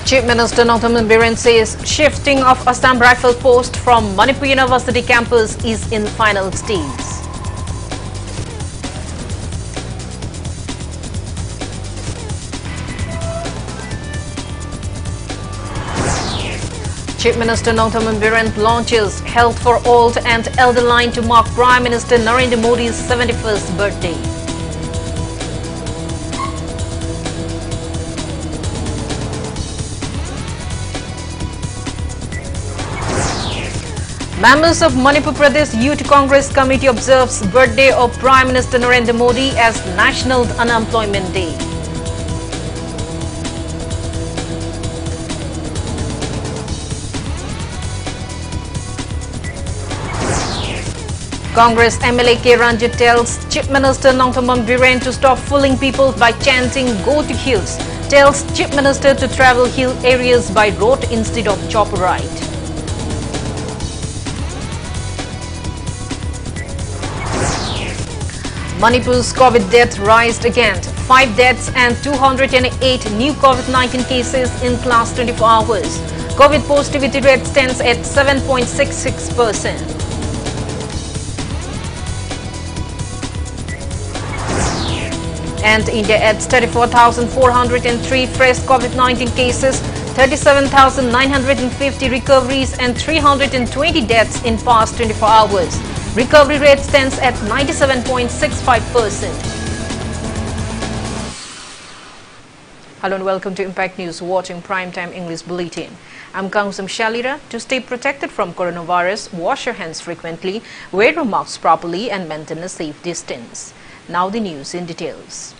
Chief Minister Nongthaman Biren says shifting of Assam Rifle Post from Manipur University campus is in final stage. Chief Minister Nongthaman Biren launches Health for Old and Elder Line to mark Prime Minister Narendra Modi's 71st birthday. Members of Manipur Pradesh Youth Congress Committee observes birthday of Prime Minister Narendra Modi as National Unemployment Day. Congress MLA K. Ranjit tells Chief Minister Nongthaman Biren to stop fooling people by chanting "Go to hills." Tells Chief Minister to travel hill areas by road instead of chopper ride. Manipur's COVID death rised again. 5 deaths and 208 new COVID-19 cases in last 24 hours. COVID positivity rate stands at 7.66%. And India adds 34,403 fresh COVID-19 cases, 37,950 recoveries and 320 deaths in past 24 hours. Recovery rate stands at 97.65%. Hello and welcome to Impact News, watching Primetime English Bulletin. I'm Kangujam Shellyra. To stay protected from coronavirus, wash your hands frequently, wear your masks properly and maintain a safe distance. Now the news in details.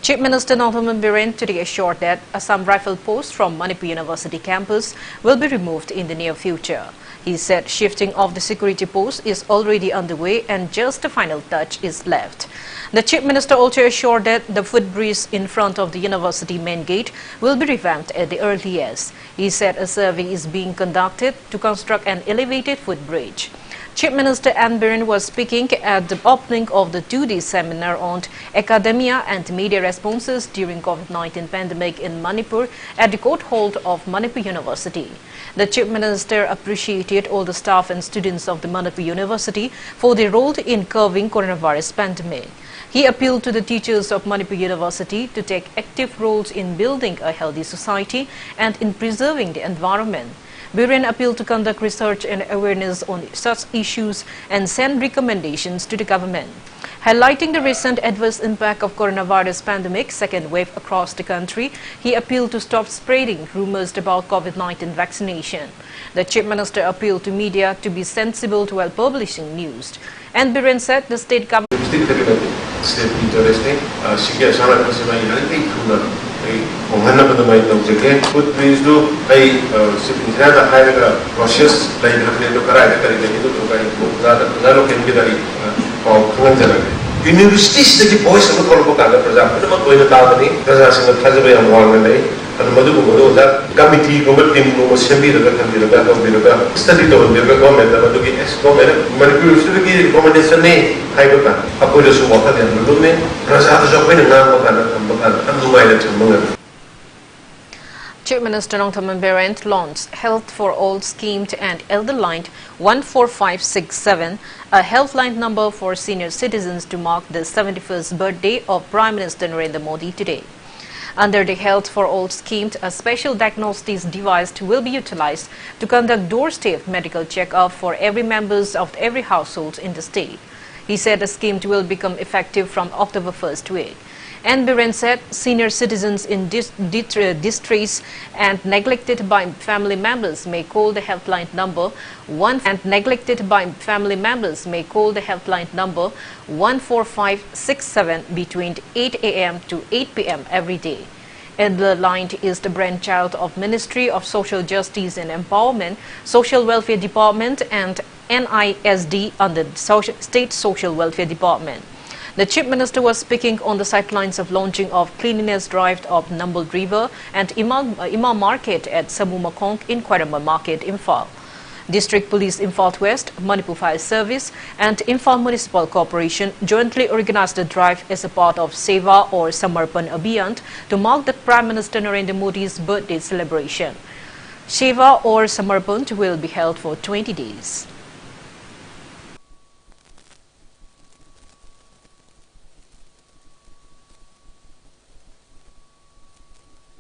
Chief Minister Nongthaman Biren today assured that Assam Rifle Post from Manipur University campus will be removed in the near future. He said shifting of the security post is already underway and just a final touch is left. The Chief Minister also assured that the footbridge in front of the university main gate will be revamped at the earliest. He said a survey is being conducted to construct an elevated footbridge. Chief Minister N. Biren was speaking at the opening of the 2-day seminar on academia and media responses during COVID-19 pandemic in Manipur at the court hall of Manipur University. The Chief Minister appreciated all the staff and students of the Manipur University for their role in curbing coronavirus pandemic. He appealed to the teachers of Manipur University to take active roles in building a healthy society and in preserving the environment. Biren appealed to conduct research and awareness on such issues and send recommendations to the government. Highlighting the recent adverse impact of coronavirus pandemic second wave across the country, he appealed to stop spreading rumors about COVID-19 vaccination. The Chief Minister appealed to media to be sensible while publishing news. And Biren said the state government University voice of the Kolkata committee team assembly study government recommendation Chief Minister Nongthaman Biren launched Health for All scheme and Elder Line 14567, a helpline number for senior citizens to mark the 71st birthday of Prime Minister Narendra Modi today. Under the Health for All scheme, a special diagnostics device will be utilized to conduct doorstep medical check-up for every members of every household in the state. He said the scheme will become effective from October 1st week. And Biren said senior citizens in distress and neglected by family members may call the helpline number 14567 between 8 a.m. to 8 p.m. every day. And the line is the brainchild of Ministry of Social Justice and Empowerment, Social Welfare Department and NISD under the State Social Welfare Department. The Chief Minister was speaking on the sidelines of launching of cleanliness drive of Numble River and Imam Market at Samu Makong in Kwarama Market, Imphal. District Police Imphal West, Manipur Fire Service and Imphal Municipal Corporation jointly organized the drive as a part of Seva or Samarpan Abhiyan to mark the Prime Minister Narendra Modi's birthday celebration. Seva or Samarpan will be held for 20 days.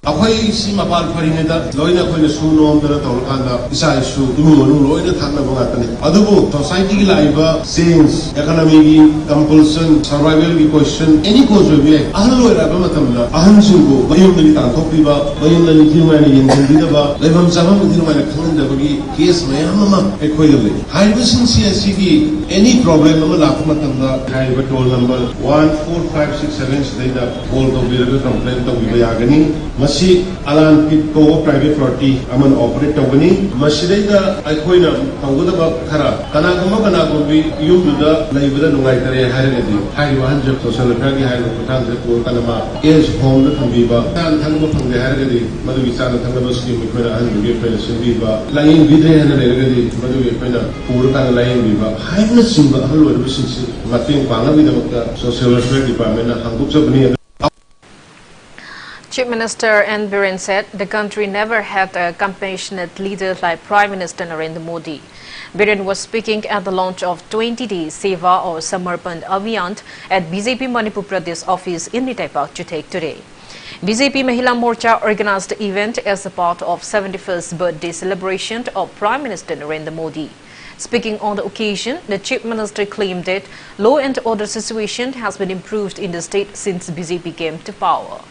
Ahoy si mapal farineda loina koina sunom dara tolkanda isa isu imunu loina thakna bangatani adubu society gi laiba change economy gi compulsion survival gi question any cause will be ahal loira ba matamla ahan sungo bayum ni tan thokriba bayum ni thirmana yin jindi ba leibam sabam thirmana khanda bagi case mayam ma ekoi le haiba sinsi asigi any problem ma lakh matamla haiba toll number 14567 sedaida call to be complaint to be yagani Masi alan pit ko private property aman operate tawani masidayda aikoina tawgada khara kana ko bi yumda laibada nungai tare haragadi haiwa hanje social media haiwa kutang ko kanama is home na thambiba tan thangba phangde haragadi madu bisana thangba scheme koina hanju ge pena simbiba lain vidre hana regadi madu ge pena pur kan lain biba haina simba halwa bisinsi mating panga bidamakta social welfare department na hangup sabni. Chief Minister N. Biren said the country never had a compassionate leader like Prime Minister Narendra Modi. Biren was speaking at the launch of 20-day Seva or Samarpan Abhiyan at BJP Manipur Pradesh office in Nitaipak Chutek today. BJP Mahila Morcha organized the event as a part of 71st birthday celebration of Prime Minister Narendra Modi. Speaking on the occasion, the Chief Minister claimed that law and order situation has been improved in the state since BJP came to power.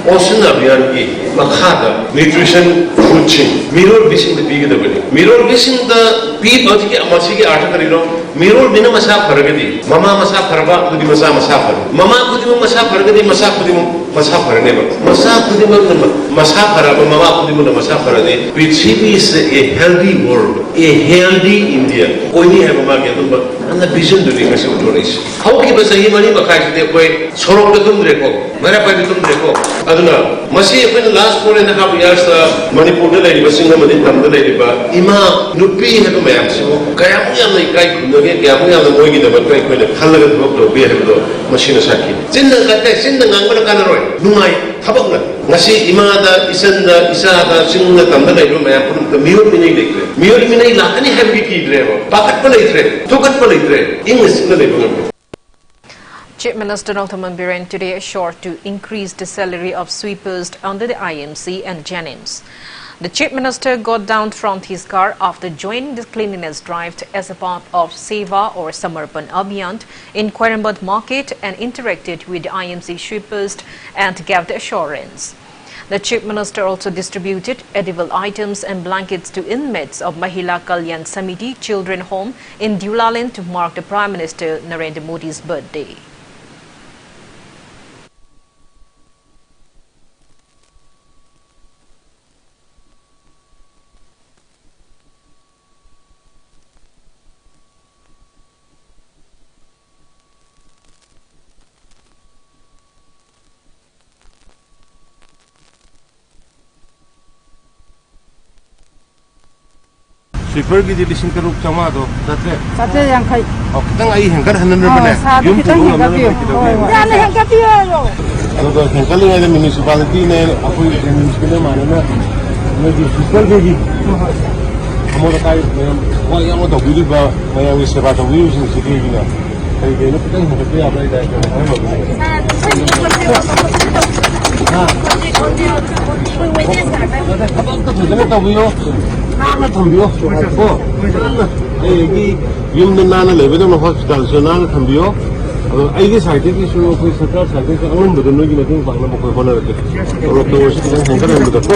Ocean Abhiyan ki makhada nutrition food chain mirror bising the big the mirror bising the peep ati ki amasi ki arta karilo mirror bina masa faragadi mama masa faraba kudi masa far mama kudi masa faragadi masa kudi masa farane ba masa kudi masa faraba mama kudi masa farade PCB is a healthy world, a healthy India koi hai mama ke tum and the vision do ri kasi utoris how ki basa hi mani bakai de koi sorok de tum reko mera pa de tum reko aduna masi apne last 4.5 years Manipur de lai basing na madin tam de lai ima nupi ha ko mayam so kaya mo yam lai kai khunde kaya mo yam moi gi da ba kai koi le khalaga do do be ha do machine saki sinna ka ta sinna ngang ba kana roi numai thabak na ngasi ima da isan da isa da singna tam de lai do mayam pun ka miur ni nei dekre miur ni nei la ani have ki dre ba pakat pa lai dre thokat pa lai dre english na lai do. Chief Minister Nothaman Biren today assured to increase the salary of sweepers under the IMC and Janims. The Chief Minister got down from his car after joining the cleanliness drive as a part of Seva or Samarpan Abhiyan in Quarambad Market and interacted with the IMC sweepers and gave the assurance. The Chief Minister also distributed edible items and blankets to inmates of Mahila Kalyan Samiti Children Home in Dulaland to mark the Prime Minister Narendra Modi's birthday. Sweeper ki lising ka rup chama do sate yang khai kitang ai hengkar hanan bane yum tu ngam na ya le hengkar piyo do hengkar le ngai municipality ne apoi municipality mane na ne di sweeper ki amora kai wa ya mo to bi ba ma ya wi seba to wi sin siki ki na kai ke no kitang hengkar piya ba dai ka Nana thambio ko gi yum nana lebe do hospital so nana thambio ai gi side ki so ko sarkar side ki amon do no gi mating bangla ko hona rate ro to so hengkar ko.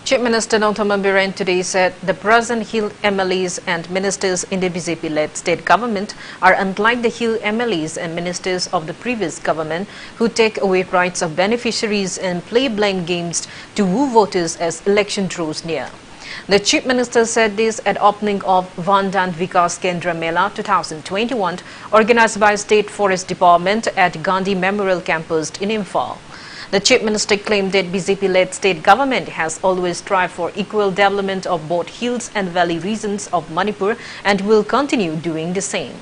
Chief Minister Nongthaman Biren today said the present Hill MLAs and ministers in the BJP-led state government are unlike the Hill MLAs and ministers of the previous government who take away rights of beneficiaries and play blame games to woo voters as election draws near. The Chief Minister said this at opening of Vandan Vikas Kendra Mela 2021 organized by State Forest Department at Gandhi Memorial Campus in Imphal. The Chief Minister claimed that BJP-led state government has always strived for equal development of both hills and valley regions of Manipur and will continue doing the same.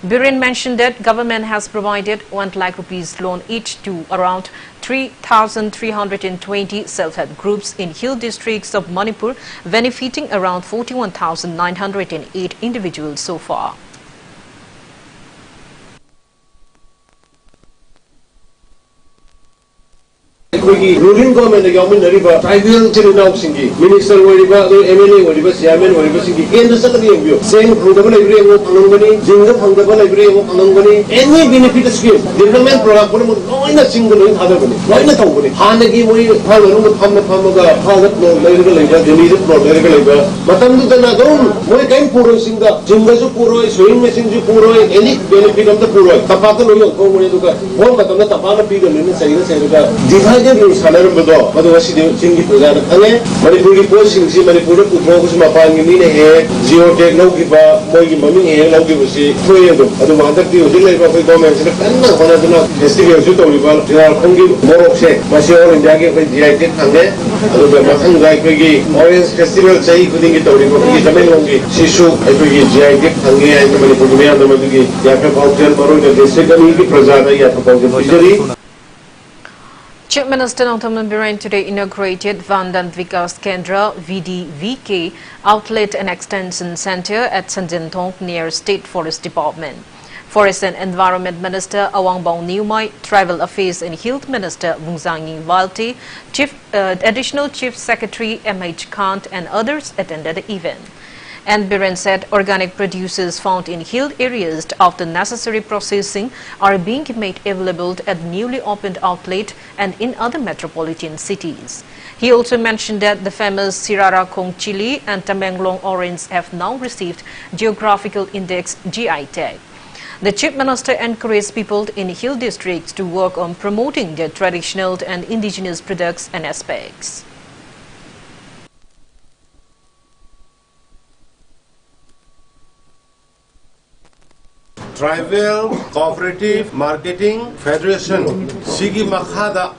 Biren mentioned that government has provided 1 lakh rupees loan each to around 3,320 self-help groups in hill districts of Manipur, benefiting around 41,908 individuals so far. Ruling government tribal minister MLA chairman any benefit scheme development program Salarumado, Madawasi, Singi Puzana, Manipuri posting, Manipur, Putrokus, Mapang, Geotech, Lokipa, Mogi Mami, Lokibusi, Toyado, Adamanta, the Labor government, and Honadana, Festival Zutorival, Kongi, Morokse, Masio, and Jagi, Jake, Hande, Adamatan, Orange Festival, say, putting it over, Tamelongi, Shishu, Jake, Hangi, and Manipur, the Magi, Yaka Hotel, Maro, the second Prasada, Yaka Hotel. Chief Minister Nongthaman Biren today inaugurated Vandan Vikas Kendra VDVK Outlet and Extension Center at Sanjantong near State Forest Department. Forest and Environment Minister Awang Bong Niumai, Tribal Affairs and Health Minister Vungzanging Valte, Additional Chief Secretary M.H. Kant and others attended the event. And Biren said organic producers found in hill areas after necessary processing are being made available at newly opened outlet and in other metropolitan cities. He also mentioned that the famous Shellyra Kong chili and Tamenglong orange have now received Geographical Index GI tag. The Chief Minister encouraged people in hill districts to work on promoting their traditional and indigenous products and aspects. Tribal Cooperative Marketing Federation Sigi Makhada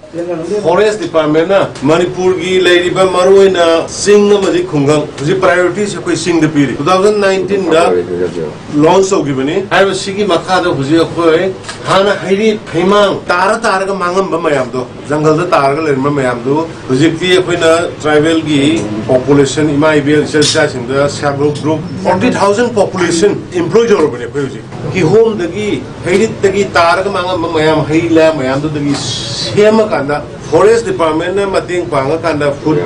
Forest Department Manipur gi Lairiba Maruina Sing Amadi Khungang Huji priorities koi Sing the Piri 2019 da launch ogibani I was Sigi Makhada Huji koi Hana Hairi Phimang Tara Taraga Mangam Mayamdo Jungle the Taraga Lerma Mayamdo Huji Ti Akoina Tribal gi population Imaibil Research in the several group 40,000 population employed urban home the Haiti the Targa Mayam Haila Mayam the Sema Kanda Forest Department Mating Panga Kanda food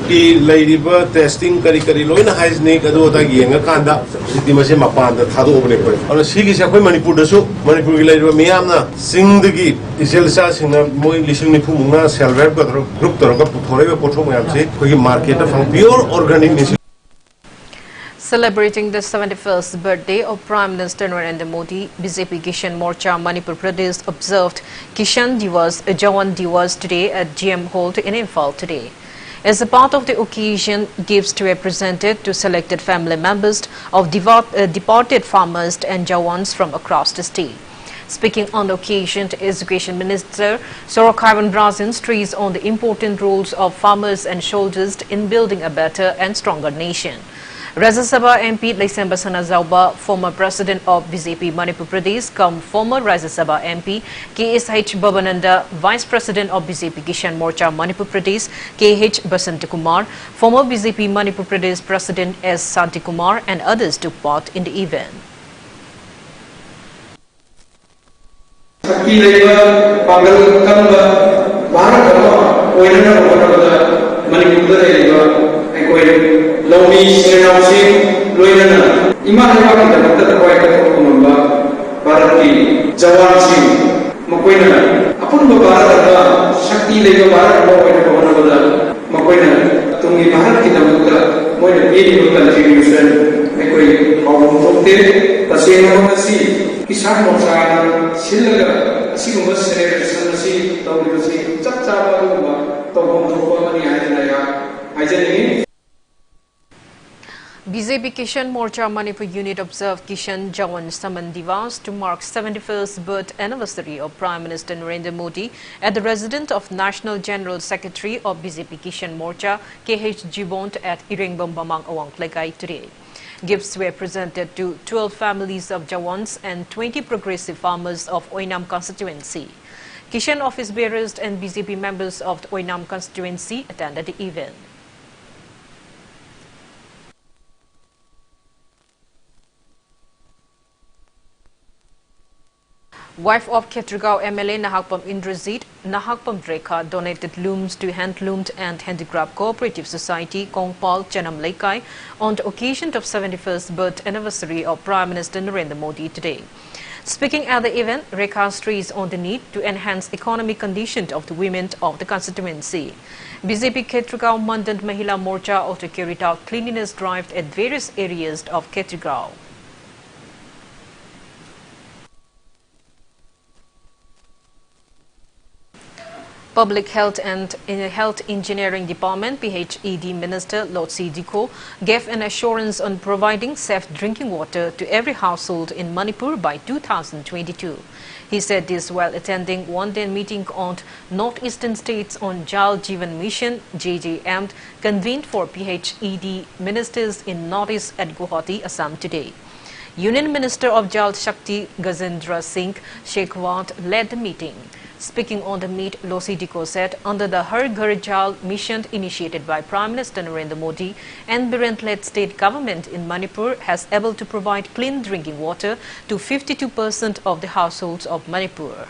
the ladybird testing Karikari Loina High Snake Adota Yanga Kanda Sitimase Mapan the Tado Open on a Sigi Sakwe Manipur the soup Manipur Ladybird Miamna sing the gate Iselsa in a more listening to Muna Selver group Toroga Putorega Potomayam we market from pure organic. Celebrating the 71st birthday of Prime Minister Narendra Modi, BJP Kishan Morcha Manipur Pradesh observed Kishan Divas, Jawan Divas today at GM Hall in Imphal today. As a part of the occasion, gifts were presented to selected family members of departed farmers and Jawans from across the state. Speaking on the occasion, Education Minister Sorokaivan Brazin stressed on the important roles of farmers and soldiers in building a better and stronger nation. Rajya Sabha MP Laisem Basana Zauba, former president of BJP Manipur Pradesh, come former Rajya Sabha MP KSH Babananda, vice president of BJP Kishan Morcha Manipur Pradesh KH Basant Kumar, former BJP Manipur Pradesh president S. Santi Kumar and others took part in the event. Lomi Shenausi, Loyana, Imanawa, the Waika, Barati, Jawansi, Mokwena, upon the Barata, Shakti, Lego Barata, Makoina tungi mahal kita muka moina ini contribution ekoi kaum tokte tasena makasi kisan mongsa silaga sigumba celebration si tawri si chapcha ba tawon thokwa mani aina ya ajani BJP Kishan Morcha Manipur unit observed Kishan Jawan Saman Divas to mark 71st birth anniversary of Prime Minister Narendra Modi at the residence of National General Secretary of BJP Kishan Morcha KH Jibont at Irengbam Bamang Awang Plekai today. Gifts were presented to 12 families of Jawans and 20 progressive farmers of Oinam constituency. Kishan office bearers and BJP members of the Oinam constituency attended the event. Wife of Ketrugao MLA Nahakpam Indrajit, Nahakpam Rekha donated looms to Handloomed and Handicraft Cooperative Society, Kongpal, Chanam Laikai on the occasion of 71st birth anniversary of Prime Minister Narendra Modi today. Speaking at the event, Rekha stressed on the need to enhance economic conditions of the women of the constituency. BJP Ketrugao Mandant Mahila Morcha also carried out cleanliness drive at various areas of Ketrugao. Public Health and Health Engineering Department PHED Minister Lotsi Diko gave an assurance on providing safe drinking water to every household in Manipur by 2022. He said this while attending one-day meeting on Northeastern States on Jal Jeevan Mission JJM convened for PHED ministers in Northeast at Guwahati, Assam today. Union Minister of Jal Shakti Gajendra Singh Shekhwat led the meeting. Speaking on the meet, Lotsi Diko said, under the Har Ghar Jal mission initiated by Prime Minister Narendra Modi and Birent-led state government in Manipur has able to provide clean drinking water to 52% of the households of Manipur.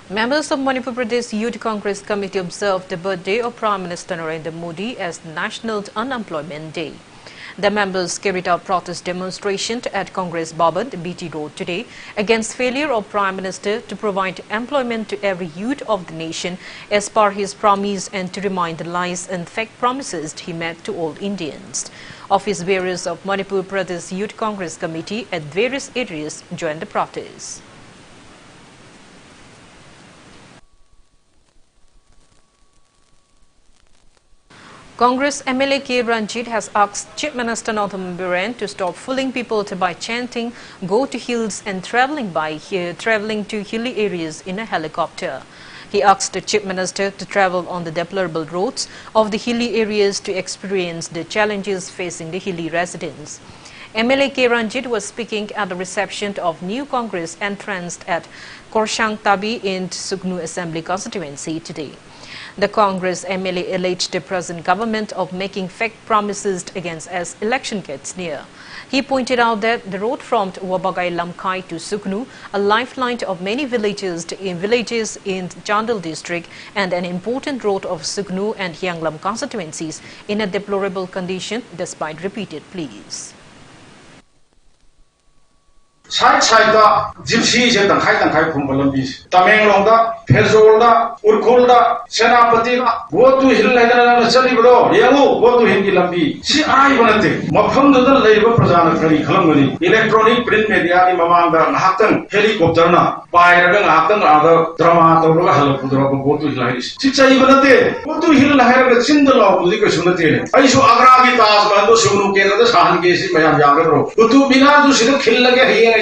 Members of Manipur Pradesh Youth Congress Committee observed the birthday of Prime Minister Narendra Modi as National Unemployment Day. The members carried out protest demonstration at Congress Bhavan, BT Road today against failure of Prime Minister to provide employment to every youth of the nation as per his promise and to remind the lies and fake promises he made to all Indians. Office bearers of Manipur Pradesh Youth Congress Committee at various areas joined the protest. Congress MLA K. Ranjit has asked Chief Minister Northam Biren to stop fooling people by chanting "Go to hills" and travelling to hilly areas in a helicopter. He asked the Chief Minister to travel on the deplorable roads of the hilly areas to experience the challenges facing the hilly residents. MLA K. Ranjit was speaking at the reception of new Congress entrants at Korshang Tabi in Suknu Assembly constituency today. The Congress MLA alleged the present government of making fake promises against as election gets near. He pointed out that the road from Wabagai Lamkai to Suknu, a lifeline of many villages in Chandal district and an important road of Suknu and Hyanglam constituencies in a deplorable condition despite repeated pleas. Side gypsy is Tangkai Kumbalambi. Tamenglonda, Pezolda, Urkulda, Senapati, go to Hill Salibro, Yamu, go to Hindilambi. See, I want to think. Mopum the labor Prasana Kalamuni, electronic print media, Mamanga, Hatan, helicopter, Pyragan, Hatan, other drama, Halapudra, go to Hilis. Chicha even a day, go to Hill Hire, Sindal of Likas. I saw Agravi task, Mando Sunu, the San Gasi, Mayam Yagro. But to Binadu, she look kill again.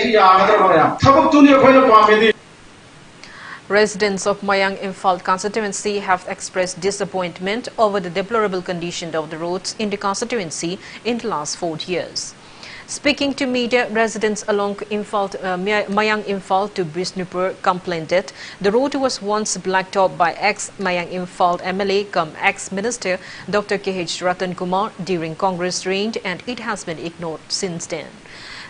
Residents of Mayang Imphal constituency have expressed disappointment over the deplorable condition of the roads in the constituency in the last 4 years. Speaking to media, residents along Mayang Imphal to Bishnupur complained that the road was once blacktop by ex-Mayang Imphal MLA cum ex-minister Dr. KH Ratan Kumar during Congress reign and it has been ignored since then.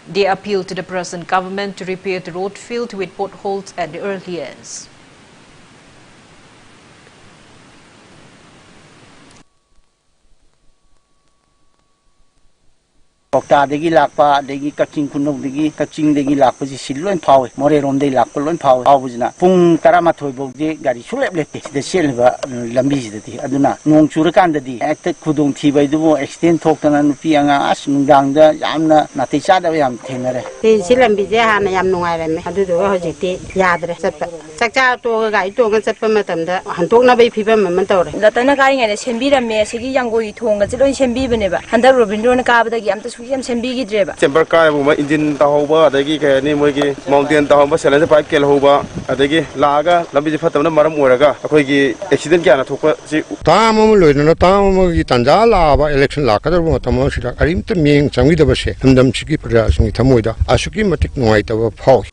They appealed to the present government to repair the road filled with potholes at the earliest. Degi Lakpa, Degi Kaking Kuno, Degi Kaching Degi Lakpa, Silon Power, Moreron de Lakolon Power, Auzina, Pung Karamatoy, Gari Sulep, the Silver Lambis, Aduna, Nong Churakanda, acted Kudung Tiba, extend Tokan and Pianga, Asmundanga, Yamna, Natishada, Yam Tenere. The Silambizia and Yam no Iron, I do the Rojiti, Yadre, Saka to a guy to get Sepamatum, and don't know people mentor. The Tanakaring and Shembira Messi, Yango Tonga, Shembi never, and the Robin Cab, the Yam to Swim Shembi driver. Temperkai, Indian Tahoba, Adagi, Nimwegi, Mountain Tahoma, Selena Pike, Kelhoba, Adagi, Laga, Lambi Fatana, Maramuraga, a quick accident can took Tam Luina, Tam Tanjala, election Laka, Tamoshita, Arim to Ming, Samida Bashe, and them Chiki Prajas, Tamuda, Asuki Matic Noite of a house.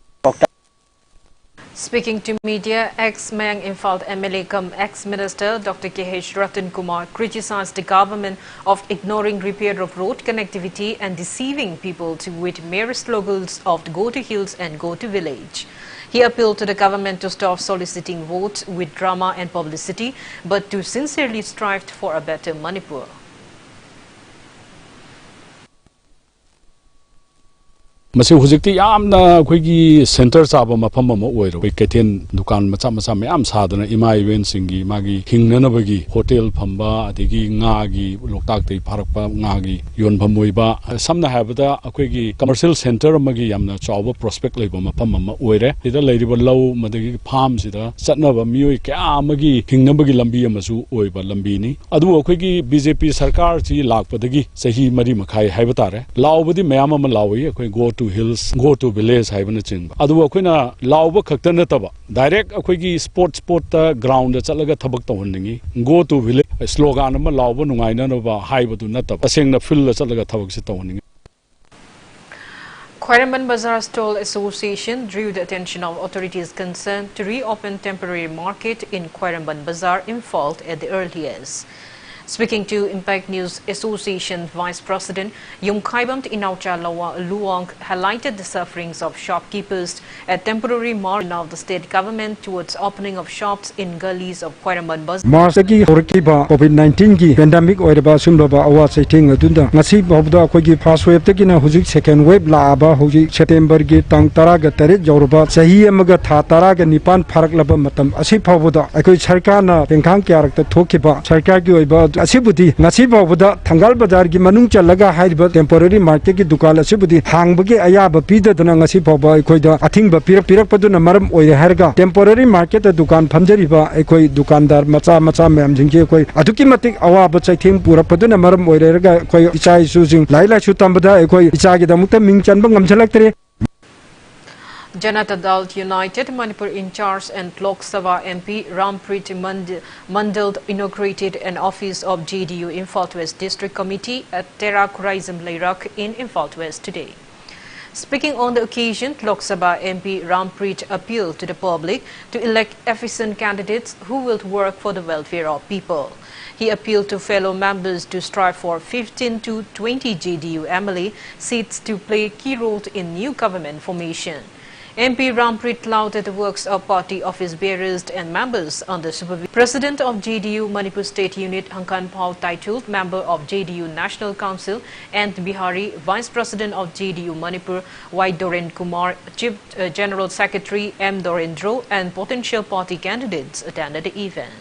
Speaking to media, ex-Mayang Imphal MLA cum ex-Minister Dr. K.H. Ratan Kumar criticized the government of ignoring repair of road connectivity and deceiving people with mere slogans of go to hills and go to village. He appealed to the government to stop soliciting votes with drama and publicity, but to sincerely strive for a better Manipur. Masi hujikti yamna khoi center chaba mafam ama oiro khoi keten dukan macha macha mayam sadana ima event singi magi hingnana bagi hotel phamba adigi nga gi loktak tei pharakpa nga gi yon phamoiba samna habada akhoi gi commercial center magi yamna chawba prospect leiba mafam ama oire ida leiriba law madagi farm sida chatnaba mioi kya magi hingnabagi lambi amasu oiba lambi ni adu akhoi gi BJP sarkar chi lakpadagi sahi mari makhai haibatare lawbadi mayam ama lawi akhoi go to hills, go to village, Haven Chin. Adu Aquina, Lauba Kaktanataba, direct Aquigi sport ground, that's like a tabak toningi, go to village, a slogan of Lauba, Nuina of a high to Nataba, saying the fill that's like a tabak toning. Quiraman Bazaar Stall Association drew the attention of authorities concerned to reopen temporary market in Quiraman Bazaar in fault at the earliest. Speaking to Impact News Association Vice President Yung Khaibam Inaucha Luang highlighted the sufferings of shopkeepers at temporary margin of the state government towards opening of shops in gullies of Quiraman Bazaar. Marsaki Horkiba COVID-19 ki pandemic oiraba sumloba awa setting adunda ngasi bobda akogi first wave tekina hujuk second wave laaba hujuk September gi tang taraga tarit jawruba sahi amaga tha taraga nipan pharaklaba matam asi phawboda akoi sarkarna tengkhang kyarakta thokiba sarkar gi oiba Asibudi, Nasiba, Tangal Bazar, Manuncha Laga Hyde, temporary market, Dukala Sibudi, Hangbagi Ayaba, Peter, the Nasipa, Koida, I think Pirapaduna Maram or Herga, temporary market at Dukan Panjariba, Ekoi, Dukandar, Matsa, Mamjinki, Atukimatic, Awa, but I think Purapaduna Maram or Herga, Koi, Ichai Susing, Laila Shutambada, Ekoi, Ichagi, the Muta Minchan Bangam Selectary. Janata Dal United Manipur in charge and Lok Sabha MP Rampreet Mandal inaugurated an office of JDU Imphal West District Committee at Terak Raizam Leirak in Imphal West today. Speaking on the occasion, Lok Sabha MP Rampreet appealed to the public to elect efficient candidates who will work for the welfare of people. He appealed to fellow members to strive for 15 to 20 JDU MLA seats to play a key role in new government formation. MP Rampreet lauded the works of party office bearers and members under supervision. President of JDU Manipur State Unit Hankan Paul titled member of JDU National Council and Bihari, Vice President of JDU Manipur Y. Doren Kumar, Chief General Secretary M. Dorendro and potential party candidates attended the event.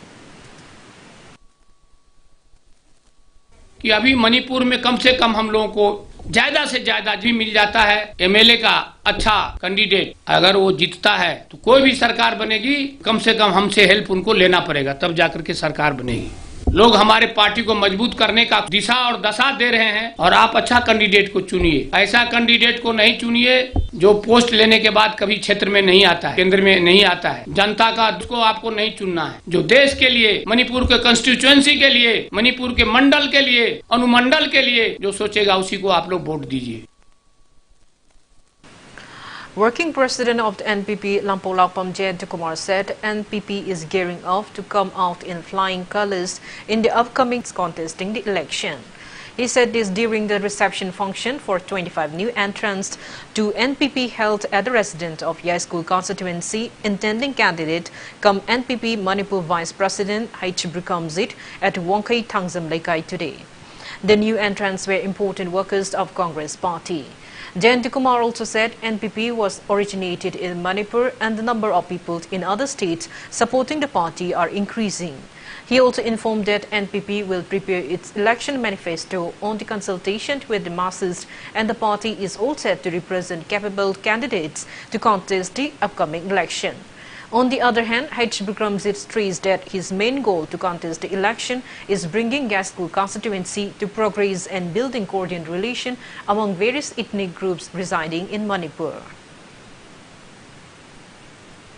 कि अभी मणिपुर में कम से कम हम लोगों को ज्यादा से ज्यादा भी मिल जाता है एमएलए का अच्छा कैंडिडेट अगर वो जीतता है तो कोई भी सरकार बनेगी कम से कम हमसे हेल्प उनको लेना पड़ेगा तब जाकर के सरकार बनेगी लोग हमारे पार्टी को मजबूत करने का दिशा और दशा दे रहे हैं और आप अच्छा कैंडिडेट को चुनिए ऐसा कैंडिडेट को नहीं चुनिए जो पोस्ट लेने के बाद कभी क्षेत्र में नहीं आता है केंद्र में नहीं आता है जनता का उसको आपको नहीं चुनना है जो देश के लिए मणिपुर के कंस्टिट्यूएंसी के लिए मणिपुर के मंडल के लिए अनुमंडल के लिए जो सोचेगा उसी को आप लोग वोट दीजिए Working President of the NPP, Lampolapam Jayantakumar said NPP is gearing up to come out in flying colors in the upcoming contesting the election. He said this during the reception function for 25 new entrants to NPP held at the residence of Yai School constituency, intending candidate come NPP Manipur Vice President H. Brikamzit at Wongkai Tangzam Laikai today. The new entrants were important workers of Congress party. Jayanti Kumar also said NPP was originated in Manipur and the number of people in other states supporting the party are increasing. He also informed that NPP will prepare its election manifesto on the consultation with the masses, and the party is all set to represent capable candidates to contest the upcoming election. On the other hand, H. Bikramjit stressed that his main goal to contest the election is bringing Gaskul constituency to progress and building cordial relation among various ethnic groups residing in Manipur.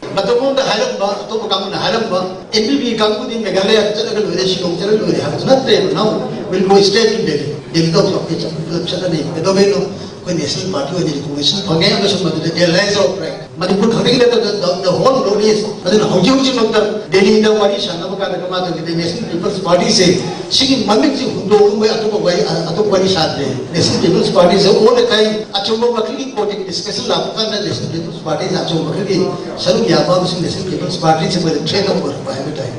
Matapon the Highland to become the Highland, NPP Kangujam, Meghalaya, now will go straight to Delhi. Delhi of the Domino, when the National Party was the Commission, the allies of pride. Manipur the whole road is, but then how you know the Delhi, the Marisha, the National People's Party say, she Mamik who do away at the National People's Party is all the kind, Achomo Makili quoting discussion, the National People's Party, Achomo Makili, Salu Yabams in the National People's Party with the trade over by the time.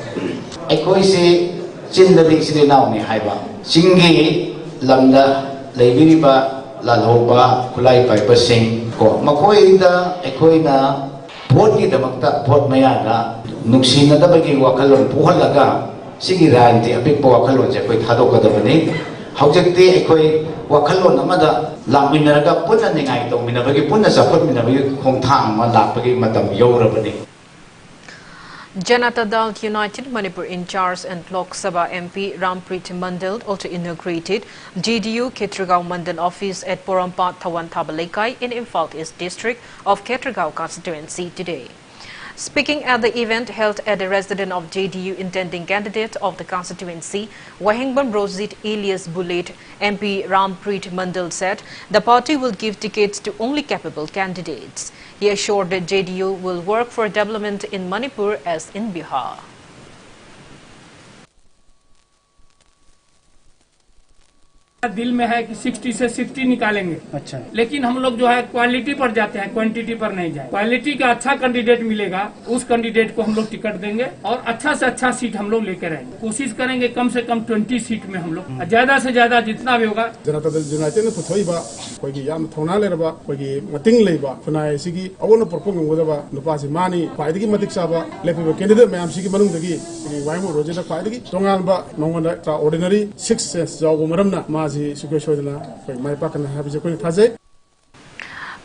I go say, Chin the big city now, Haiba. Singi, Lambda, Labiriba. Lalhoba, Kulai Piper Singh, Makoida, Ecoina, Poti the Makta, Port Mayana, Nuxina, the Bagi Wakalon, Puhalaga, Sigiranti, a big Wakalon, Jacoy Hadoka the Bane, Hojati, Ecoy, Wakalon, Amada, Laminaga, Punaning, I don't mean a Bagi Punas, put me a Hong Tang, Malapagi, Madam Yorabani. Janata Dal United Manipur in charge and Lok Sabha MP Rampreet Mandal also inaugurated JDU Ketragaon Mandal office at Porampat Tawan Thabalekai in Imphal East District of Ketragaon constituency today. Speaking at the event held at the residence of JDU intending candidate of the constituency, Wahingban Brozit alias Bulletin, MP Rampreet Mandal said the party will give tickets to only capable candidates. He assured that JDU will work for development in Manipur as in Bihar. दिल में है कि 60 से 60 निकालेंगे। अच्छा। लेकिन हम लोग जो है क्वालिटी पर जाते हैं, क्वांटिटी पर नहीं जाए। क्वालिटी का अच्छा कैंडिडेट मिलेगा, उस कैंडिडेट को हम लोग टिकट देंगे और अच्छा से अच्छा सीट हम लोग लेकर आएंगे। कोशिश करेंगे कम से कम 20 सीट में हम लोग ज्यादा से ज्यादा जितना भी होगा। जनता दल यूनाइटेड ने पुथोइबा कोई याम थोना लेरबा कोई मटिंग लेबा फनाय सिगी अवनो परफॉर्म गदबा नुपासी मानी फाइदगी मतिक साबा लेफिबा कैंडिडेट मैम सिगी मनुंगदगी वाइमो रोजेदा फाइदगी तोंगालबा नोंगोंदा ऑर्डिनरी 6 सेंस जावो मरमना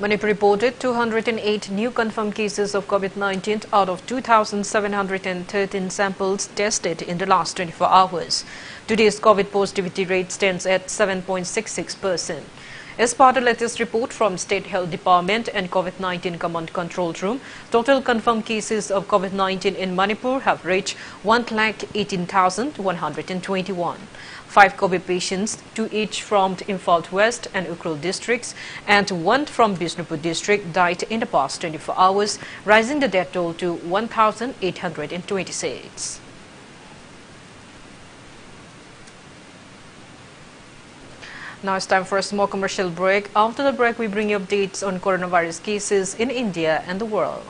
Manipur reported 208 new confirmed cases of COVID-19 out of 2,713 samples tested in the last 24 hours. Today's COVID positivity rate stands at 7.66%. As part of the latest report from State Health Department and COVID-19 Command Control Room, total confirmed cases of COVID-19 in Manipur have reached 118,121. 5 COVID patients, 2 each from Imphal West and Ukhrul districts, and 1 from Bishnupur district died in the past 24 hours, rising the death toll to 1,826. Now it's time for a small commercial break. After the break, we bring you updates on coronavirus cases in India and the world.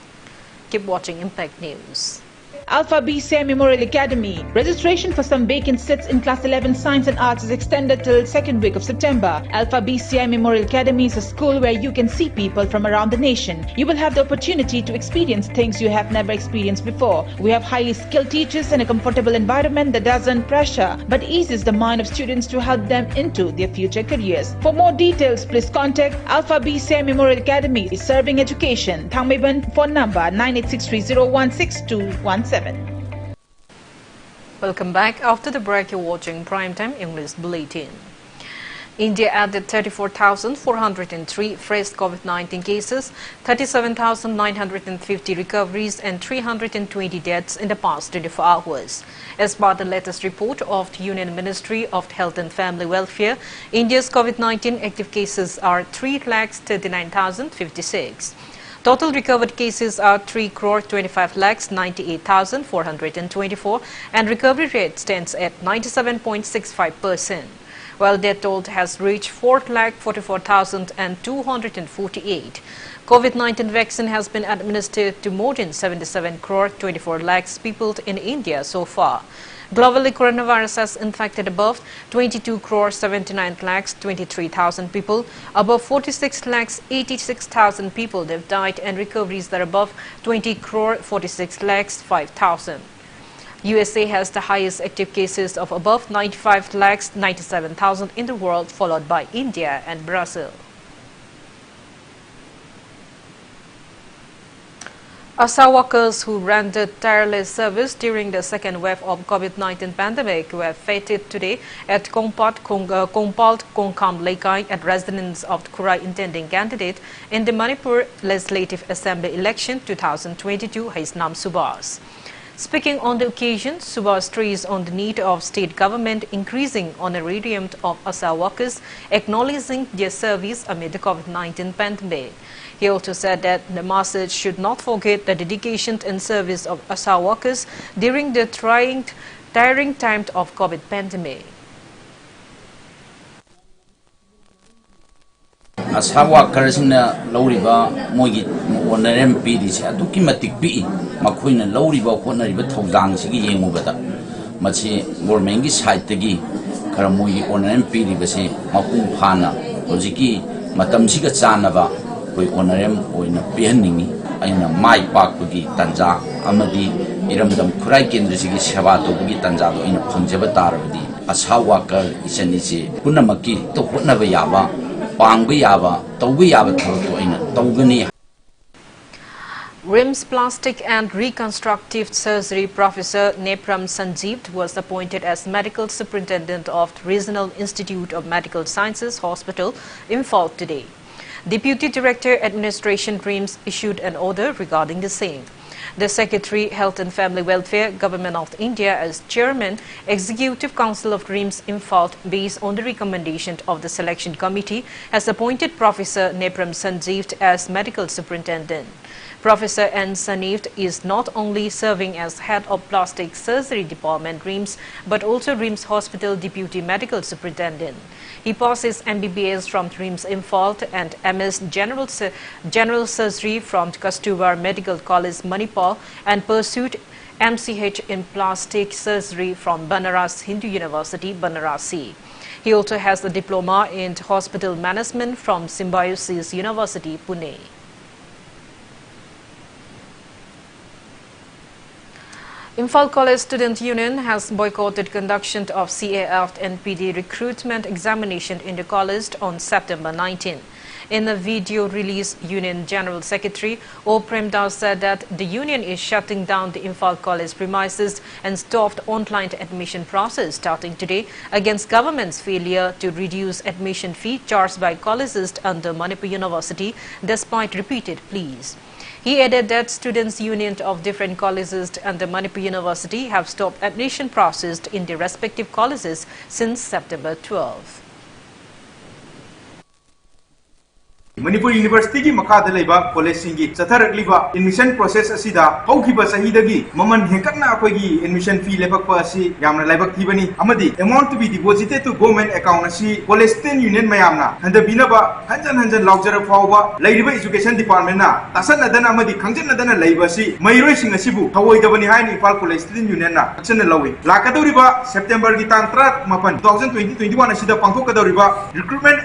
Keep watching Impact News. Alpha BCI Memorial Academy. Registration for some vacant seats in Class 11 Science and Arts is extended till 2nd week of September. Alpha BCI Memorial Academy is a school where you can see people from around the nation. You will have the opportunity to experience things you have never experienced before. We have highly skilled teachers and a comfortable environment that doesn't pressure but eases the mind of students to help them into their future careers. For more details, please contact Alpha BCI Memorial Academy, serving education. Thangmeiban, phone number 9863016217. Welcome back. After the break, you're watching Primetime English Bulletin. India added 34,403 fresh COVID-19 cases, 37,950 recoveries and 320 deaths in the past 24 hours. As per the latest report of the Union Ministry of Health and Family Welfare, India's COVID-19 active cases are 3,39,056. Total recovered cases are 3,25,98,424 and recovery rate stands at 97.65%, while death toll has reached 4,44,248. COVID-19 vaccine has been administered to more than 77 crore 24 lakhs people in India so far. Globally, coronavirus has infected above 22 crore 79 lakhs 23,000 people. Above 46 lakhs 86,000 people have died, and recoveries are above 20 crore 46 lakhs 5,000. USA has the highest active cases of above 95 lakhs 97,000 in the world, followed by India and Brazil. ASA workers who rendered tireless service during the second wave of COVID-19 pandemic were feted today at Kompalt Kongkam Lekai at residence of the Kurai intending candidate in the Manipur Legislative Assembly election 2022, Haisnam Subhas. Speaking on the occasion, Subhas stressed on the need of state government increasing honorarium of ASA workers, acknowledging their service amid the COVID-19 pandemic. He also said that the masses should not forget the dedication and service of ASA workers during the tiring time of COVID pandemic. ASA workers in Loriba, Mogi, Honorem Pidis, Adukimatic P, Maquina Loriba, Honoriba Togdang, Sigi Mubata, Machi, Gormangi Saitagi, Karamogi, Honorem Pidibase, Mapu Hana, Ojiki, Matamsika Zanava. Honorem or in a peaning, in a my park bugi, Tanza, Amadi, Iramdam Kurai Kendrisi, Shavato bugi Tanzado in a Panjabatar, as how worker is an easy, Punamaki, to Punavayava, Bangbayava, Tawayava to in a Togani. RIMS Plastic and Reconstructive Surgery Professor Nepram Sanjeev was appointed as Medical Superintendent of the Regional Institute of Medical Sciences Hospital, Imphal today. Deputy Director Administration RIMS issued an order regarding the same. The Secretary Health and Family Welfare, Government of India as Chairman, Executive Council of RIMS Imphal, based on the recommendation of the Selection Committee, has appointed Professor Nepram Sanjeev as Medical Superintendent. Professor N. Sanjeev is not only serving as Head of Plastic Surgery Department RIMS, but also RIMS Hospital Deputy Medical Superintendent. He passes MBBS from RIMS Imphal and MS General Surgery from Kasturba Medical College, Manipur, and pursued MCH in Plastic Surgery from Banaras Hindu University, Banarasi. He also has the diploma in Hospital Management from Symbiosis University, Pune. Imphal College Student Union has boycotted conduction of CAF and PD recruitment examination in the college on September 19. In a video release, Union General Secretary O. Premdas said that the union is shutting down the Imphal College premises and stopped online admission process starting today against government's failure to reduce admission fee charged by colleges under Manipur University despite repeated pleas. He added that students' unions of different colleges under Manipur University have stopped admission process in their respective colleges since September 12. Manipur University ki makada laiba college singi chatharakliba admission process asida haukiba sahidagi maman henkatna akoigi admission fee lepakpa asi yamna laibak thibani amadi amount to be deposited to government account asi college student union mayamna handa binaba hanjan laujara fawba lairiba education department na tasan adana amadi khangjan adana laiba si mairoi sing asibu thawoi dabani haini Imphal college student union na action lawi lakadoriba September gi tang 3 2021 asida pangthokadoriba recruitment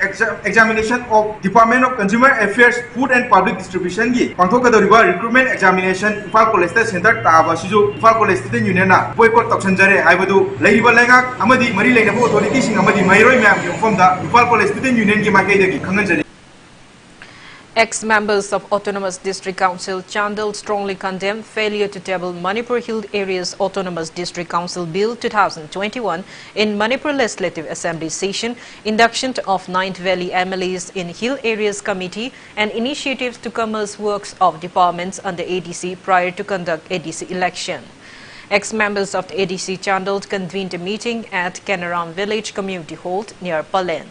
examination of Department of Consumer Affairs, Food and Public Distribution gi pangthokadoriba recruitment examination Imphal College Center taba siju Imphal College Student Union na boycott toksanjare haibadu lairiba lengak amadi mari lainaba authority sing amadi mairoi myam gi formda Imphal College Student Union gi makaidagi khanganjare. Ex-members of Autonomous District Council Chandal strongly condemned failure to table Manipur Hill Areas Autonomous District Council Bill 2021 in Manipur Legislative Assembly session, induction of 9th Valley MLAs in Hill Areas Committee, and initiatives to commence works of departments under ADC prior to conduct ADC election. Ex-members of the ADC Chandal convened a meeting at Kanaram Village Community Hall near Palen.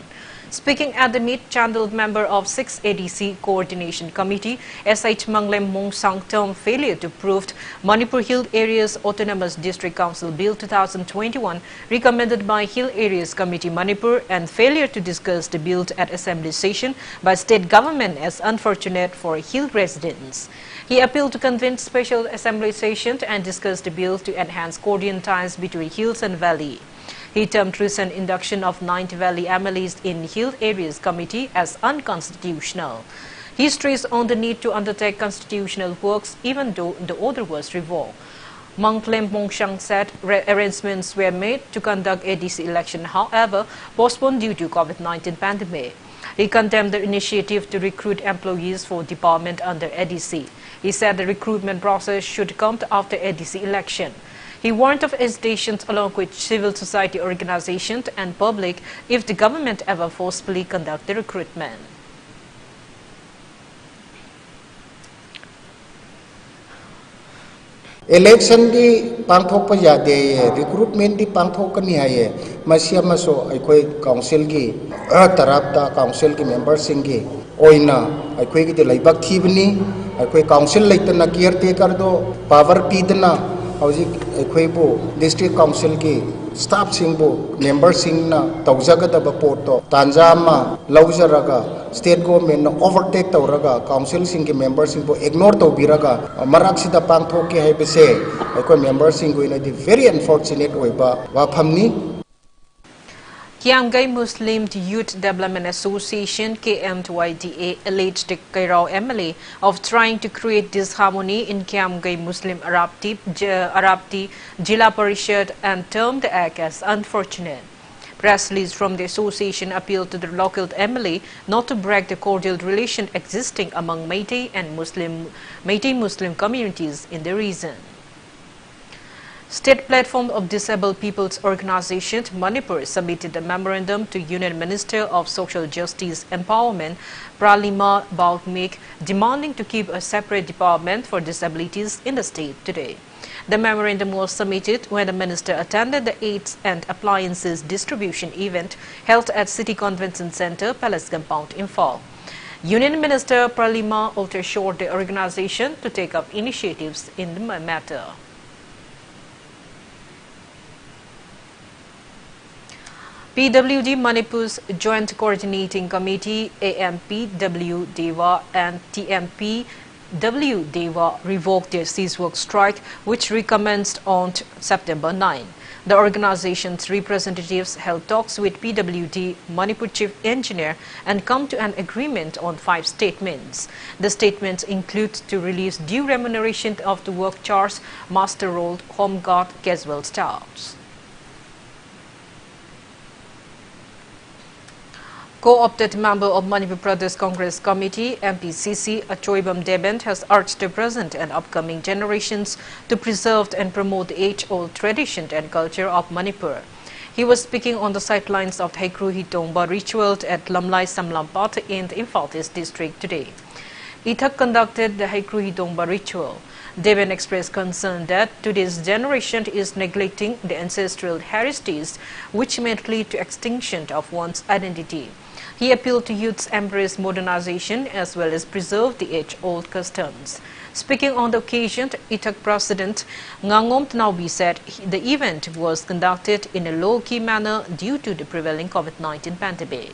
Speaking at the meet, Chandal member of 6 ADC Coordination Committee, SH Manglem Mong Sangtong failure to prove Manipur Hill Areas Autonomous District Council Bill 2021 recommended by Hill Areas Committee Manipur and failure to discuss the bill at assembly session by state government as unfortunate for Hill residents. He appealed to convince Special Assembly session and discuss the bill to enhance coordinated ties between hills and valley. He termed recent induction of 90 valley MLAs in hill areas committee as unconstitutional. He stressed on the need to undertake constitutional works even though the order was revoked. Mang Klem Mongshang said arrangements were made to conduct ADC election, however, postponed due to COVID-19 pandemic. He condemned the initiative to recruit employees for department under ADC. He said the recruitment process should come after ADC election. He warned of hesitations along with civil society organizations and public if the government ever forcefully conduct the recruitment. Election di pangthok pa yade recruitment di pangthok kani haye masya maso aikoi council gi tarapta council ki members singi oina aikoi gi laibak thibni aikoi council leitana caretaker do power pidna hauji aikoi bo district council gi staff singbo members singna tawjagadaba porto tanjama laujaraga state government na overtake tawraga council singki members singbo ignore tawbiraga maraksida pangthoke haibese aikoi members singo ina di very unfortunate oiba wafamni. Kiamgai Muslim Youth Development Association KMYDA alleged the Kairao MLA of trying to create disharmony in Kiamgai Muslim Arabti Jila Parishad and termed the act as unfortunate. Press release from the association appealed to the local MLA not to break the cordial relation existing among Meitei and Muslim communities in the region. State Platform of Disabled People's Organization Manipur submitted a memorandum to Union Minister of Social Justice Empowerment Pralima Balmik demanding to keep a separate department for disabilities in the state today. The memorandum was submitted when the minister attended the aids and appliances distribution event held at City Convention Center, Palace Compound, Imphal. Union Minister Pralima also assured the organization to take up initiatives in the matter. PWD Manipur's Joint Coordinating Committee AMPW Deva and TMPW Deva revoked their ceasework strike, which recommenced on September 9. The organization's representatives held talks with PWD Manipur Chief Engineer and come to an agreement on 5 statements. The statements include to release due remuneration of the work charge, master roll, home guard, casual staffs. Co-opted member of Manipur Pradesh Congress Committee, MPCC, Achoibam Debent, has urged the present and upcoming generations to preserve and promote the age-old tradition and culture of Manipur. He was speaking on the sidelines of the Haikru Hitongba ritual at Lamlai Samlampat in the Imphal East district today. Ithak conducted the Haikru Hitongba ritual. Deben expressed concern that today's generation is neglecting the ancestral heritage, which may lead to extinction of one's identity. He appealed to youths to embrace modernization as well as preserve the age-old customs. Speaking on the occasion, Ithak President Ngangom Tnaubi said the event was conducted in a low-key manner due to the prevailing COVID-19 pandemic.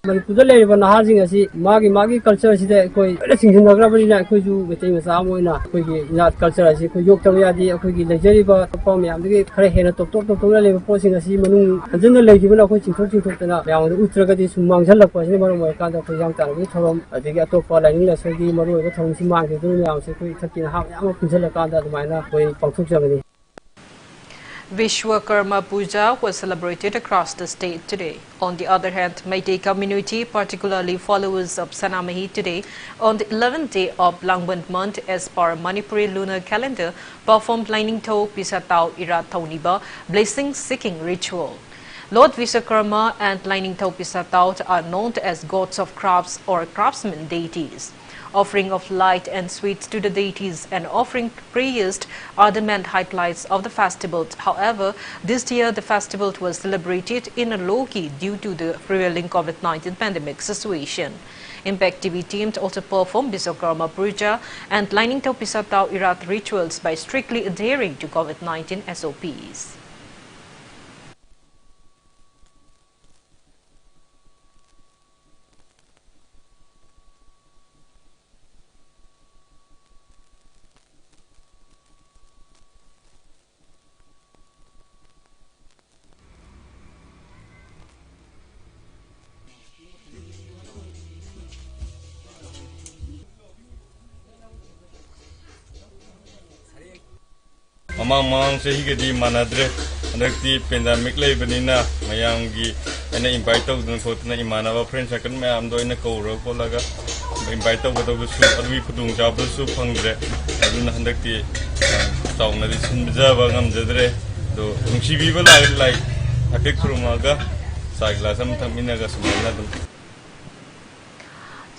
Manipur level nahajing asi magi culture sida koi singhin nagrabani na koi ju betai masa moina koi gi nat culture asi koi yok taw yadi koi gi lejeri ba pom yam de khare hena top level posing asi manung hanjana leji bana koi chingthok tana yang utraga di sumang jhalak pa asi maru mai ka da koi yang tar gi thorom adigi atop pa lain la sagi maru ba thong simang gi du yam se koi thakina ha yam punjala ka da maina koi pangthok jagani. Vishwakarma Puja was celebrated across the state today. On the other hand, Meitei community, particularly followers of Sanamahi today, on the 11th day of Langbant month as per Manipuri lunar calendar, performed Lining Tho Pisatau Ira Tauniba blessing-seeking ritual. Lord Vishwakarma and Lining Tho Pisatau are known as gods of crafts or craftsmen deities. Offering of light and sweets to the deities and offering prayers are the main highlights of the festival. However, this year the festival was celebrated in a low-key due to the prevailing COVID-19 pandemic situation. Impact TV team also performed Bisokarma Puja and Lining Tau Pisatau Irat rituals by strictly adhering to COVID-19 SOPs. Amang se higadi manadre andakti pandemic lebanina mayamgi ena invite tawduna khotna imanaba friends circle mayam do ina kowra kolaga invite tawgadabu su adwi khudung jabdu su phangdre aduna handakti tawna di sinbjaba ngamjadre do nungsibiba lai atek krumaga sagla sam thaminaga sumana dum.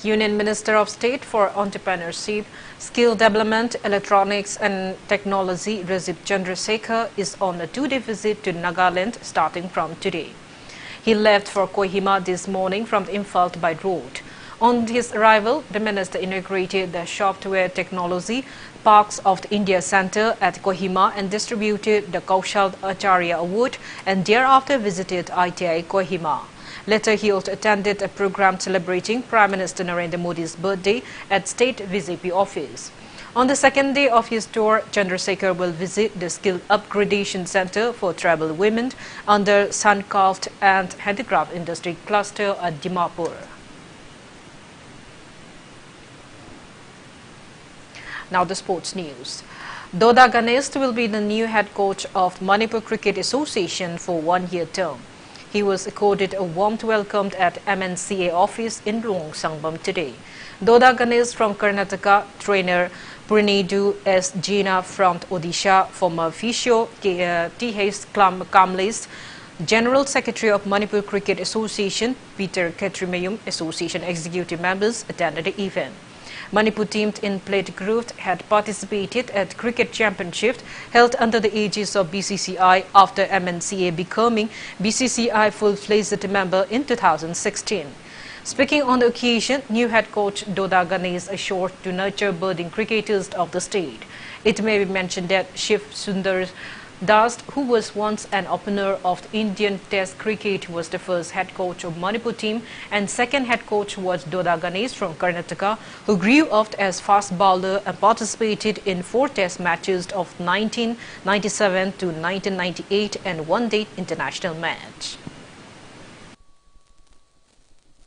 Union Minister of State for Entrepreneurship, Skill Development, Electronics and Technology Razib Chandrasekhar is on a 2-day visit to Nagaland starting from today. He left for Kohima this morning from Imphal by road. On his arrival, the minister inaugurated the Software Technology Parks of the India Center at Kohima and distributed the Kaushal Acharya Award and thereafter visited ITI Kohima. Later, he also attended a program celebrating Prime Minister Narendra Modi's birthday at State VJP office. On the second day of his tour, Chandrasekhar will visit the Skill Upgradation Center for Tribal Women under Suncraft and Handicraft Industry Cluster at Dimapur. Now the sports news. Doda Ganesh will be the new head coach of Manipur Cricket Association for 1-year term. He was accorded a warm welcome at MNCA office in Luong Sangbam today. Doda Ganesh from Karnataka, trainer Purinedu S. Jina from Odisha, former physio T.H. Kamlis, General Secretary of Manipur Cricket Association, Peter Ketrimayum, Association executive members attended the event. Manipur team in plate group had participated at Cricket Championship held under the aegis of BCCI after MNCA becoming BCCI full-fledged member in 2016. Speaking on the occasion, new head coach Doda Ganesh assured to nurture budding cricketers of the state. It may be mentioned that Shiv Sundar Das, who was once an opener of the Indian Test cricket, was the first head coach of Manipur team, and second head coach was Doda Ganesh from Karnataka, who grew up as fast bowler and participated in 4 Test matches of 1997 to 1998 and one-day international match.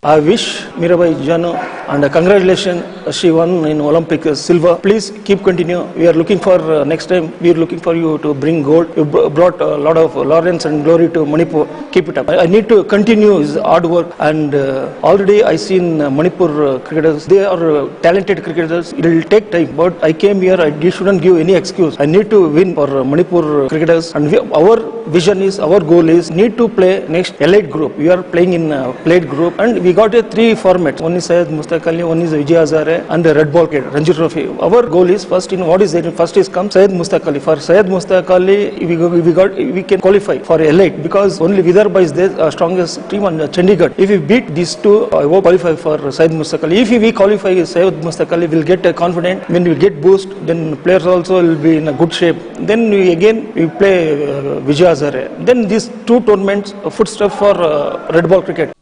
I wish Mirabai Jano and congratulations, she won in Olympic silver. Please keep continue. We are looking for next time. We are looking for you to bring gold. You brought a lot of laurels and glory to Manipur. Keep it up. I need to continue his hard work, and already I seen Manipur cricketers. They are talented cricketers. It will take time, but I came here. I shouldn't give any excuse. I need to win for Manipur cricketers, and our vision is, our goal is, need to play next elite group. We are playing in plate group, and we got 3 formats. One is Syed Mustaq Ali, one is Vijay Hazare, and the Red Ball Kid, Ranji Trophy. Our goal is first in what is there. First is come Syed Mustaq Ali. For Syed Mustaq Ali, we can qualify for elite because only Vidarbha is the strongest team on Chandigarh. If we beat these 2, I will qualify for Syed Mustaq Ali. If we qualify Syed Mustaq Ali, we'll get confident. When we get boost, then players also will be in a good shape. Then we play Vijay Hazare. Then these 2 tournaments, footstep for Red Ball cricket.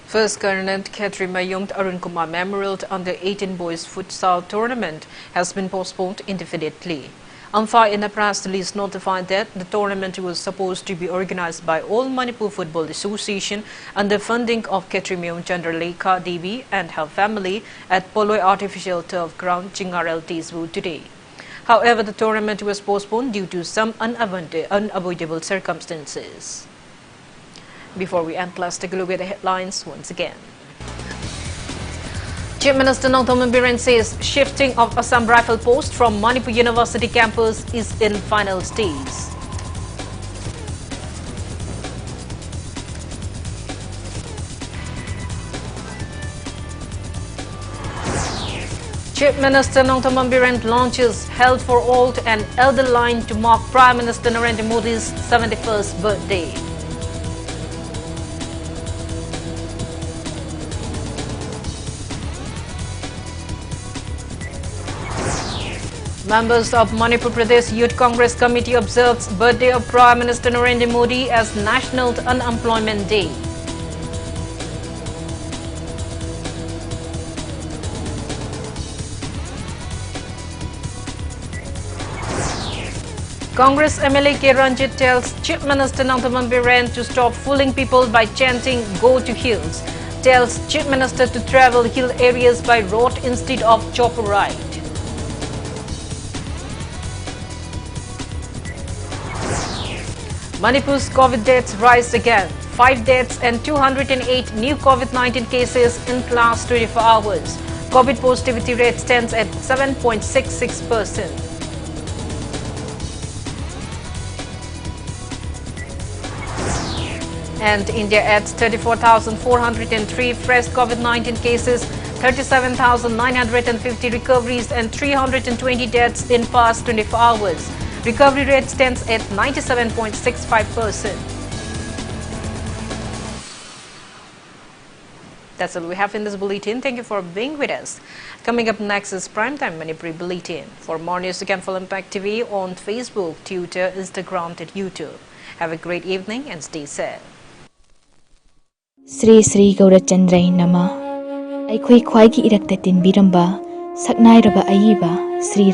First Colonel Ketrimayum Arun Kumar Memorial Under-18 Boys Futsal Tournament has been postponed indefinitely. AMFA in a press release notified that the tournament was supposed to be organized by All Manipur Football Association under funding of Ketrimayum Chandralekha Devi and her family at Poloi Artificial Turf Ground, Chingarel, Tisbu today. However, the tournament was postponed due to some unavoidable circumstances. Before we end, let's take a look at the headlines once again. Chief Minister Nongthomen Biren says shifting of Assam Rifle Post from Manipur University campus is in final stage. Chief Minister Nongthomen Biren launches Health for All and Elder Line to mark Prime Minister Narendra Modi's 71st birthday. Members of Manipur Pradesh Youth Congress Committee observes birthday of Prime Minister Narendra Modi as National Unemployment Day. Congress MLA K. Ranjit tells Chief Minister Nandaman Biren to stop fooling people by chanting "Go to hills." Tells Chief Minister to travel hill areas by road instead of chopper ride. Manipur's COVID deaths rise again. 5 deaths and 208 new COVID-19 cases in last 24 hours. COVID positivity rate stands at 7.66%. And India adds 34,403 fresh COVID-19 cases, 37,950 recoveries and 320 deaths in past 24 hours. Recovery rate stands at 97.65%. That's all we have in this bulletin. Thank you for being with us. Coming up next is Primetime Manipur Bulletin. For more news, you can follow Impact TV on Facebook, Twitter, Instagram, and YouTube. Have a great evening and stay safe. Sri Sri Gaurachandrai Nama Aikhoi Khwaigi Irakta Tinbiramba Saknairaba Ayiba Sri